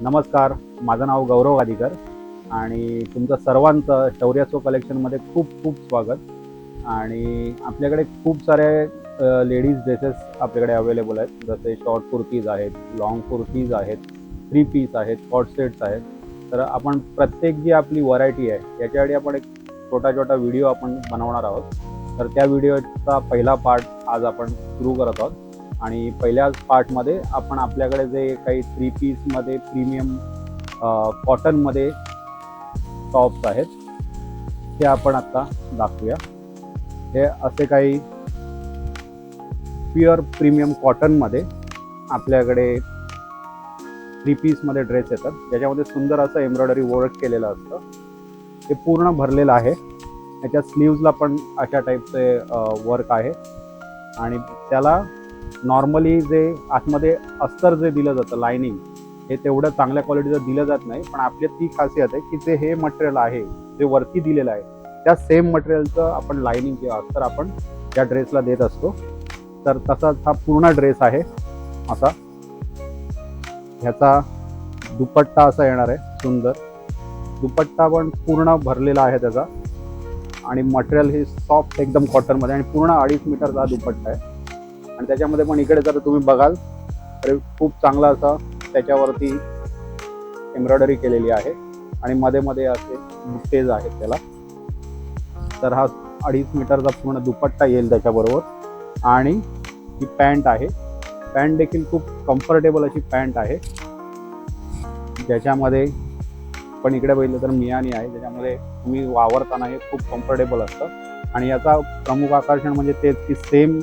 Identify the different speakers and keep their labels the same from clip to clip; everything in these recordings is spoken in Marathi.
Speaker 1: नमस्कार, माझं नाव गौरव गादीकर आणि तुमचं सर्वांचं शौर्यास्व कलेक्शनमध्ये खूप खूप स्वागत। आणि आपल्याकडे खूप सारे लेडीज ड्रेसेस आपल्याकडे अवेलेबल आहेत, जसे शॉर्ट कुर्तीज आहेत, लॉंग कुर्तीज आहेत, थ्री पीस आहेत, कॉट सेट्स आहेत। तर आपण प्रत्येक जी आपली व्हरायटी आहे याच्यासाठी आपण एक छोटा छोटा व्हिडिओ आपण बनवणार आहोत। तर त्या व्हिडिओचा पहिला पार्ट आज आपण सुरू करत आहोत आणि पहिल्या पार्टमध्ये आपण आपल्याकडे जे काही थ्री पीसमध्ये प्रीमियम कॉटनमध्ये टॉप्स आहेत ते आपण आता दाखवूया। हे असे काही प्युअर प्रीमियम कॉटनमध्ये आपल्याकडे थ्री पीसमध्ये ड्रेस येतात, ज्याच्यामध्ये सुंदर असं एम्ब्रॉयडरी वर्क केलेलं असतं। ते पूर्ण भरलेलं आहे, त्याच्या स्लीव्सला पण अशा टाईपचे वर्क आहे आणि त्याला नॉर्मली जे आतमध्ये अस्तर जे दिलं जातं लाइनिंग, हे तेवढं चांगल्या क्वालिटीचं दिलं जात नाही, पण आपली ती खासियत आहे की जे हे मटेरियल आहे जे वरती दिलेलं आहे त्या सेम मटेरियलचं आपण लाइनिंग किंवा अस्तर आपण त्या ड्रेसला देत असतो। तर तसाच हा पूर्ण ड्रेस आहे असा। ह्याचा दुपट्टा असा येणार आहे, सुंदर दुपट्टा पण पूर्ण भरलेला आहे त्याचा आणि मटेरियल हे सॉफ्ट एकदम कॉटनमध्ये आणि पूर्ण 2.5 मीटरचा दुपट्टा आहे। आणि त्याच्यामध्ये पण इकडे जर तुम्ही बघाल तर खूप चांगला असा त्याच्यावरती एम्ब्रॉयडरी केलेली आहे आणि मध्ये मध्ये असे बुट्टेज आहेत त्याला। तर हा 2.5 मीटरचा पूर्ण दुपट्टा येईल त्याच्याबरोबर। आणि ही पॅन्ट आहे, पॅन्ट देखील खूप कम्फर्टेबल अशी पॅन्ट आहे, ज्याच्यामध्ये पण इकडे बघितलं तर मियानी आहे, ज्याच्यामध्ये तुम्ही वावरताना हे खूप कम्फर्टेबल असतं। आणि याचा प्रमुख आकर्षण म्हणजे तेच की सेम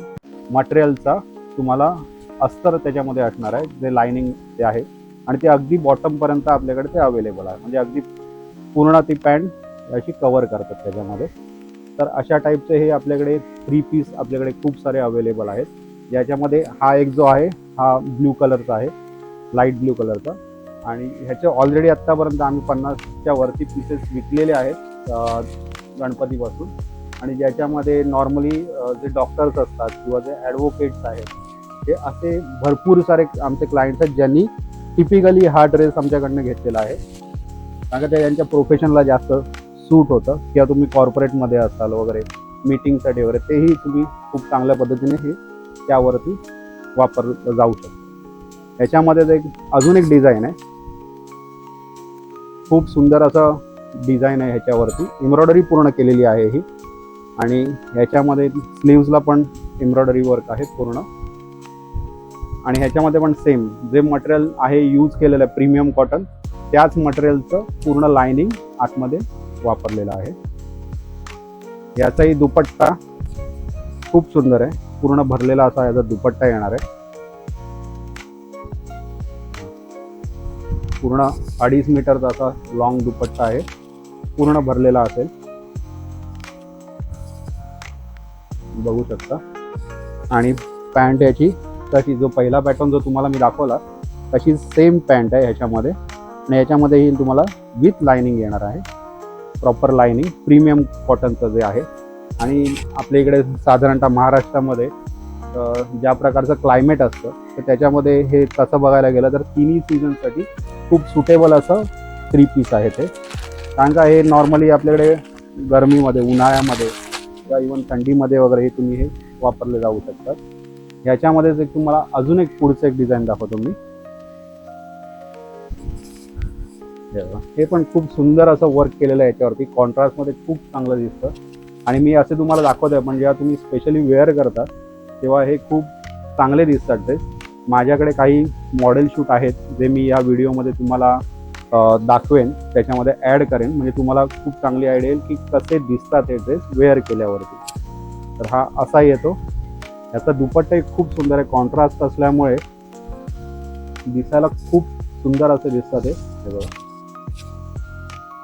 Speaker 1: मटेरियलचा तुम्हाला अस्तर त्याच्यामध्ये असणार आहे, जे लाइनिंग ते आहे आणि ते अगदी बॉटमपर्यंत आपल्याकडे ते अवेलेबल आहे, म्हणजे अगदी पूर्ण ती पॅन्ट अशी कव्हर करतात त्याच्यामध्ये। तर अशा टाईपचे हे आपल्याकडे थ्री पीस आपल्याकडे खूप सारे अवेलेबल आहेत, ज्याच्यामध्ये हा एक जो आहे हा ब्ल्यू कलरचा आहे, लाईट ब्ल्यू कलरचा। आणि ह्याचे ऑलरेडी आत्तापर्यंत आम्ही 50च्या वरती पीसेस विकलेले आहेत गणपतीपासून। आणि ज्याच्यामध्ये नॉर्मली जे डॉक्टर्स असतात किंवा जे ॲडव्होकेट्स आहेत, हे असे भरपूर सारे आमचे क्लायंट्स आहेत ज्यांनी टिपिकली हा ड्रेस आमच्याकडनं घेतलेला आहे, कारण का ते यांच्या प्रोफेशनला जास्त सूट होतं, किंवा तुम्ही कॉर्पोरेटमध्ये असाल वगैरे मीटिंगसाठी वगैरे, तेही तुम्ही खूप चांगल्या पद्धतीने हे त्यावरती वापरलं जाऊ शकतं। ह्याच्यामध्ये एक अजून एक डिझाईन आहे, खूप सुंदर असं डिझाईन आहे, ह्याच्यावरती एम्ब्रॉयडरी पूर्ण केलेली आहे ही। आणि ह्याच्यामध्ये स्लीव्सला पण एम्ब्रॉयडरी वर्क आहे पूर्ण। आणि ह्याच्यामध्ये पण सेम जे मटेरियल आहे यूज केलेलं आहे प्रीमियम कॉटन, त्याच मटेरियलचं पूर्ण लाइनिंग आतमध्ये वापरलेलं आहे। याचाही दुपट्टा खूप सुंदर आहे, पूर्ण भरलेला असा याचा दुपट्टा येणार आहे, पूर्ण 2.5 मीटरचा असा लॉंग दुपट्टा आहे, पूर्ण भरलेला असेल, बघू शकता। आणि पॅन्ट याची तशी जो पहिला पॅटर्न जो तुम्हाला मी दाखवला तशी सेम पॅन्ट आहे ह्याच्यामध्ये। आणि ह्याच्यामध्ये ही तुम्हाला विथ लाइनिंग येणार आहे, प्रॉपर लाइनिंग प्रीमियम कॉटनचं जे आहे। आणि आपल्या इकडे साधारणतः महाराष्ट्रामध्ये ज्या प्रकारचं क्लायमेट असतं तर त्याच्यामध्ये हे तसं बघायला गेलं तर तिन्ही सीझनसाठी खूप सुटेबल असं थ्री पीस आहे ते, कारण का हे नॉर्मली आपल्याकडे गरमीमध्ये, उन्हाळ्यामध्ये किंवा इव्हन थंडीमध्ये वगैरे हे तुम्ही हे वापरले जाऊ शकतात। ह्याच्यामध्येच एक तुम्हाला अजून एक पुढचं एक डिझाईन दाखवतो मी। हे पण खूप सुंदर असं वर्क केलेलं आहे, याच्यावरती कॉन्ट्रास्टमध्ये खूप चांगलं दिसतं। आणि मी असे तुम्हाला दाखवतोय, पण जेव्हा तुम्ही स्पेशली वेअर करता तेव्हा हे खूप चांगले दिसतात ड्रेस। माझ्याकडे काही मॉडेल शूट आहेत जे मी या व्हिडिओमध्ये तुम्हाला दाखवेन, त्याच्यामध्ये ॲड करेन, म्हणजे तुम्हाला खूप चांगली आयडिया येईल की कसे दिसतात हे ड्रेस वेअर केल्यावरती। तर हा असा येतो, याचा दुपट्टाही खूप सुंदर आहे, कॉन्ट्रास्ट असल्यामुळे दिसायला खूप सुंदर असे दिसतात हे बघा।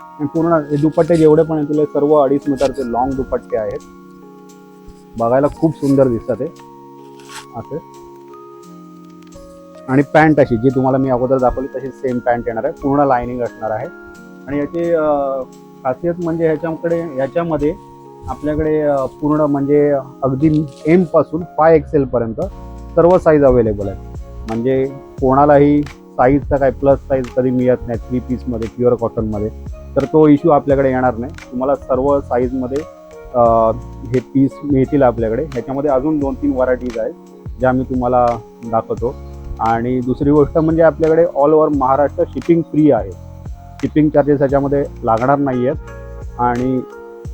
Speaker 1: आणि पूर्ण हे दुपट्टे जेवढे पण येतील सर्व 2.5 मीटरचे लॉंग दुपट्टे आहेत, बघायला खूप सुंदर दिसतात हे असे। आणि पॅन्ट अशी जी तुम्हाला मी अगोदर दाखवली तशी सेम पॅन्ट येणार आहे, पूर्ण लाइनिंग असणार आहे। आणि याची खासियत म्हणजे ह्याच्यामध्ये आपल्याकडे पूर्ण म्हणजे अगदी एम पासून 5XL पर्यंत सर्व साईज अवेलेबल आहे, म्हणजे कोणालाही साईजचा काय प्लस साईज कधी मिळत नाही 3 पीसमध्ये प्युअर कॉटनमध्ये, तर तो इश्यू आपल्याकडे येणार नाही. तुम्हाला सर्व साईजमध्ये हे पीस मिळतील आपल्याकडे. ह्याच्यामध्ये अजून 2-3 व्हरायटीज आहेत ज्या मी तुम्हाला दाखवतो. आणि दुसरी गोष्ट म्हणजे आपल्याकडे all over Maharashtra shipping free आहे. शिपिंग चार्जेस ह्याच्यामध्ये लागणार नाही आहेत. आणि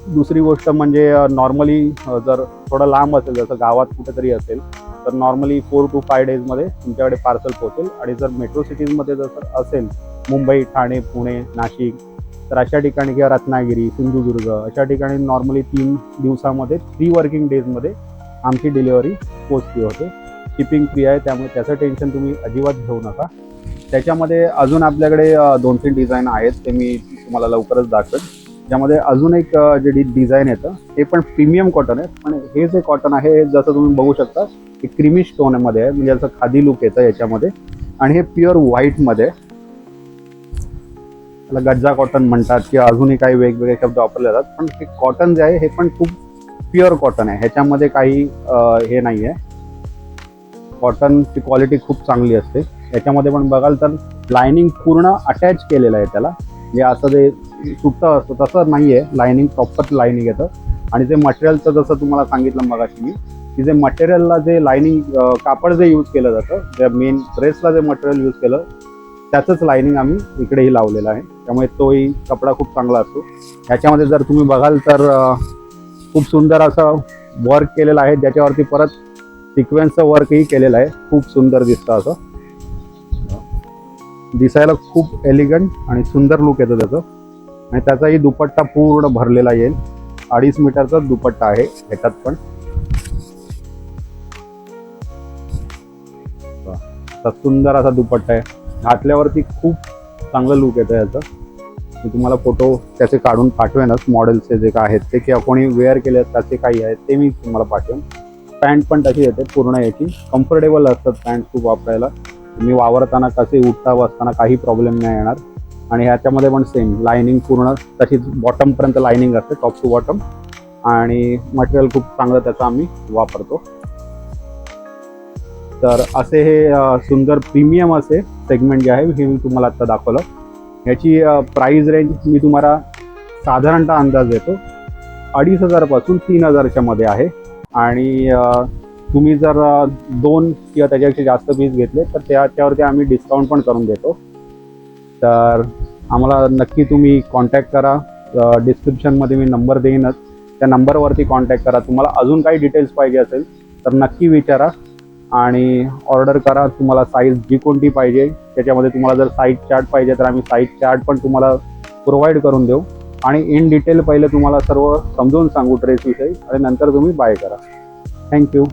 Speaker 1: दुसरी गोष्ट म्हणजे नॉर्मली जर थोडं लांब असेल, जसं गावात कुठेतरी असेल, तर नॉर्मली 4 to 5 डेजमध्ये तुमच्याकडे पार्सल पोहोचेल. आणि जर मेट्रो सिटीजमध्ये जर असेल, मुंबई, ठाणे, पुणे, नाशिक, तर अशा ठिकाणी किंवा रत्नागिरी, सिंधुदुर्ग अशा ठिकाणी नॉर्मली 3 दिवसामध्ये 3 वर्किंग डेजमध्ये आमची डिलिव्हरी पोचती होते. शिपिंग फ्री आहे, त्यामुळे त्याचं टेन्शन तुम्ही अजिबात घेऊ नका. त्याच्यामध्ये अजून आपल्याकडे 2-3 डिझाईन आहेत, ते मी तुम्हाला लवकरच दाखवेन. त्यामध्ये अजून एक जे डिझाईन येतं ते पण प्रीमियम कॉटन आहे. पण हे जे कॉटन आहे जसं तुम्ही बघू शकता हे क्रीमी स्टोनमध्ये आहे, म्हणजे असं खादी लुक येतं याच्यामध्ये. आणि हे प्युअर व्हाईटमध्ये, त्याला गज्जा कॉटन म्हणतात किंवा अजूनही काही वेगवेगळे शब्द वापरले जातात. पण हे कॉटन जे आहे हे पण खूप प्युअर कॉटन आहे, ह्याच्यामध्ये काही हे नाही आहे. कॉटनची क्वालिटी खूप चांगली असते. याच्यामध्ये पण बघाल तर लायनिंग पूर्ण अटॅच केलेलं आहे त्याला, म्हणजे असं जे सुट्टं असतं तसं नाही आहे, लायनिंग प्रॉपर लायनिंग येतं. आणि जे मटेरियलचं जसं तुम्हाला सांगितलं मगाशी मी, की जे मटेरियलला जे लायनिंग कापड जे यूज केलं जातं, त्या मेन ड्रेसला जे मटेरियल यूज केलं त्याचंच लायनिंग आम्ही इकडेही लावलेलं आहे, त्यामुळे तोही कपडा खूप चांगला असतो. ह्याच्यामध्ये जर तुम्ही बघाल तर खूप सुंदर असं वर्क केलेलं आहे, ज्याच्यावरती परत सिक्वेन्सचं वर्कही केलेलं आहे. खूप सुंदर दिसतं, असं दिसायला खूप एलिगंट आणि सुंदर लुक येतं त्याचं. आणि त्याचाही दुपट्टा पूर्ण भरलेला येईल, 2.5 मीटरचा दुपट्टा आहे ह्याच्यात पण. सुंदर असा दुपट्टा आहे, घातल्यावरती खूप चांगलं लुक येतं याचं. मी तुम्हाला फोटो त्याचे काढून पाठवेनच, मॉडेलचे जे काय आहेत ते, किंवा कोणी वेअर केले त्याचे काही आहेत ते मी तुम्हाला पाठवेन. पॅन्ट पण तशी येते पूर्ण याची, कम्फर्टेबल असतात पॅन्ट खूप वापरायला. तुम्ही वावरताना कसे उठता बसताना काही प्रॉब्लेम नाही येणार. आणि ह्याच्यामध्ये पण सेम लायनिंग पूर्ण तशीच बॉटमपर्यंत लायनिंग असते, टॉप टू बॉटम. आणि मटेरियल खूप चांगलं त्याचं आम्ही वापरतो. तर असे हे सुंदर प्रीमियम असे सेगमेंट जे आहे हे मी तुम्हाला आत्ता दाखवलं. ह्याची प्राईस रेंज मी तुम्हाला साधारणतः अंदाज देतो 2,500 पासून 3,000च्या मध्ये आहे. आणि तुम्ही जर 2 किंवा त्याच्यापेक्षा जास्त पीस घेतले तर त्यावरती आम्ही डिस्काउंट पण करून देतो. तर आम्हाला नक्की तुम्ही कॉन्टॅक्ट करा. डिस्क्रिप्शनमध्ये मी नंबर देईनच, त्या नंबरवरती कॉन्टॅक्ट करा. तुम्हाला अजून काही डिटेल्स पाहिजे असेल तर नक्की विचारा आणि ऑर्डर करा. तुम्हाला साईज जी कोणती पाहिजे त्याच्यामध्ये, तुम्हाला जर साईज चार्ट पाहिजे तर आम्ही साईज चार्ट पण तुम्हाला प्रोव्हाइड करून देऊ. आणि इन डिटेल पहिले तुम्हाला सर्व समजावून सांगू ड्रेसविषयी, आणि नंतर तुम्ही बाय करा. थँक्यू.